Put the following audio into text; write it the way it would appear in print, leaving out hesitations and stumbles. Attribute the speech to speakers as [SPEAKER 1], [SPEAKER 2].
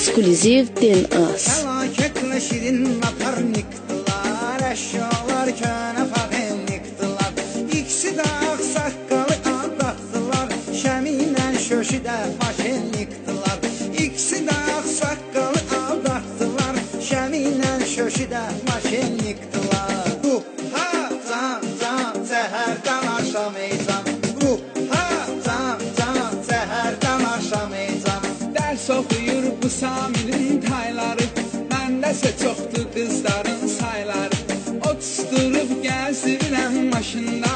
[SPEAKER 1] Ekskluziv DNS.
[SPEAKER 2] Fəlakətlə şirin naparnikdılar, əşyalar kənə patenlikdılar. İkisi də ağsaqqalı aldatdılar, şəminlə şöşü də maşenlikdılar. İkisi də ağsaqqalı aldatdılar, şəminlə şöşü də maşenlikdılar. Ha, can, can, səhərdən axşam eycan. Ha, can, can, səhərdən axşam eycan.
[SPEAKER 3] Dərs oxuyur bu Samirin tayları, məndəsə çoxdur qızların sayları. O tutturub gəzdirirəm maşında,